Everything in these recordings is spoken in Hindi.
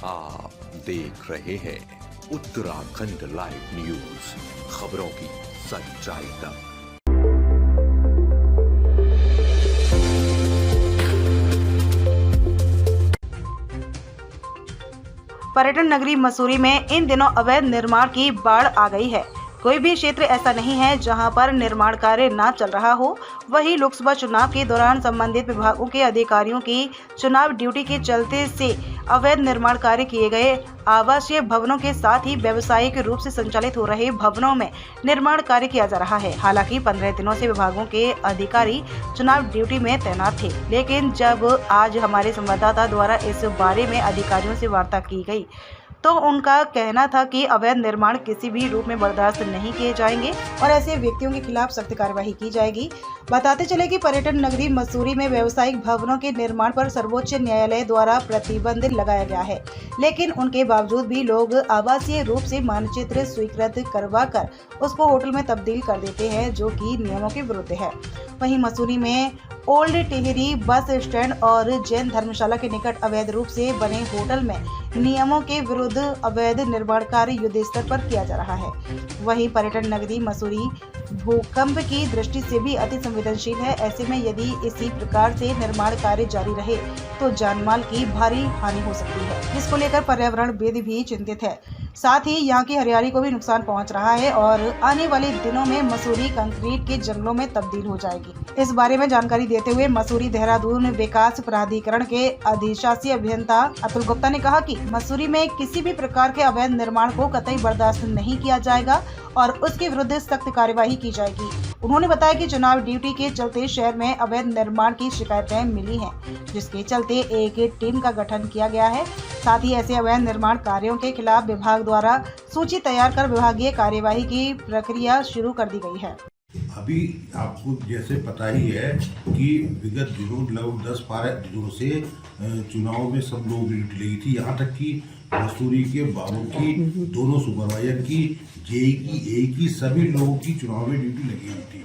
आप देख रहे हैं उत्तराखंड लाइव न्यूज, खबरों की सच्चाई तक। पर्यटन नगरी मसूरी में इन दिनों अवैध निर्माण की बाढ़ आ गई है। कोई भी क्षेत्र ऐसा नहीं है जहां पर निर्माण कार्य न चल रहा हो। वहीं लोकसभा चुनाव के दौरान संबंधित विभागों के अधिकारियों की चुनाव ड्यूटी के चलते से अवैध निर्माण कार्य किए गए। आवासीय भवनों के साथ ही व्यावसायिक रूप से संचालित हो रहे भवनों में निर्माण कार्य किया जा रहा है। हालांकि 15 दिनों से विभागों के अधिकारी चुनाव ड्यूटी में तैनात थे, लेकिन जब आज हमारे संवाददाता द्वारा इस बारे में अधिकारियों से वार्ता की गई तो उनका कहना था कि अवैध निर्माण किसी भी रूप में बर्दाश्त नहीं किए जाएंगे और ऐसे व्यक्तियों के खिलाफ सख्त कार्रवाई की जाएगी। बताते चले कि पर्यटन नगरी मसूरी में व्यावसायिक भवनों के निर्माण पर सर्वोच्च न्यायालय द्वारा प्रतिबंध लगाया गया है, लेकिन उनके बावजूद भी लोग आवासीय रूप से मानचित्र स्वीकृत करवाकर उसको होटल में तब्दील कर देते हैं, जो कि नियमों के विरुद्ध है। वहीं मसूरी में ओल्ड टिहरी बस स्टैंड और जैन धर्मशाला के निकट अवैध रूप से बने होटल में नियमों के विरुद्ध अवैध निर्माण कार्य युद्ध स्तर पर किया जा रहा है। वहीं पर्यटन नगरी मसूरी भूकंप की दृष्टि से भी अति संवेदनशील है। ऐसे में यदि इसी प्रकार से निर्माण कार्य जारी रहे तो जानमाल की भारी हानि हो सकती है, जिसको लेकर पर्यावरणविद भी चिंतित है। साथ ही यहाँ की हरियाली को भी नुकसान पहुँच रहा है और आने वाले दिनों में मसूरी कंक्रीट के जंगलों में तब्दील हो जाएगी। इस बारे में जानकारी देते हुए मसूरी देहरादून विकास प्राधिकरण के अधिशासी अभियंता अतुल गुप्ता ने कहा कि मसूरी में किसी भी प्रकार के अवैध निर्माण को कतई बर्दाश्त नहीं किया जाएगा और उसके विरुद्ध सख्त कार्यवाही की जाएगी। उन्होंने बताया कि चुनाव ड्यूटी के चलते शहर में अवैध निर्माण की शिकायतें मिली हैं, जिसके चलते एक टीम का गठन किया गया है। साथ ही ऐसे अवैध निर्माण कार्यों के खिलाफ विभाग द्वारा सूची तैयार कर विभागीय कार्यवाही की प्रक्रिया शुरू कर दी गई है। अभी आपको जैसे पता ही है कि विगत दिनों लगभग 10-12 दिनों से चुनाव में सब लोग ड्यूटी लगी थी। यहाँ तक कि मसूरी के बाबू की, दोनों सुपरवाइजर की, जेई की, ए की, सभी लोगों की चुनाव में ड्यूटी लगी हुई थी।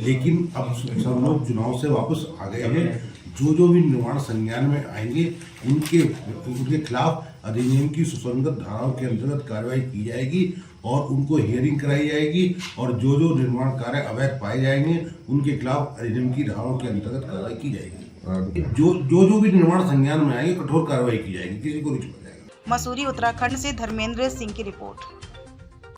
लेकिन अब सब लोग चुनाव से वापस आ गए हैं। जो भी निर्माण संज्ञान में आएंगे उनके खिलाफ अधिनियम की सुसंगत धाराओं के अंतर्गत कार्रवाई की जाएगी और उनको हियरिंग कराई जाएगी और जो निर्माण कार्य अवैध पाए जाएंगे उनके खिलाफ अधिनियम की धाराओं के अंतर्गत कार्रवाई की जाएगी। जो भी निर्माण संज्ञान में आएंगे कठोर कार्रवाई की जाएगी, किसी को नहीं छोड़ा जाएगा। मसूरी उत्तराखंड से धर्मेंद्र सिंह की रिपोर्ट।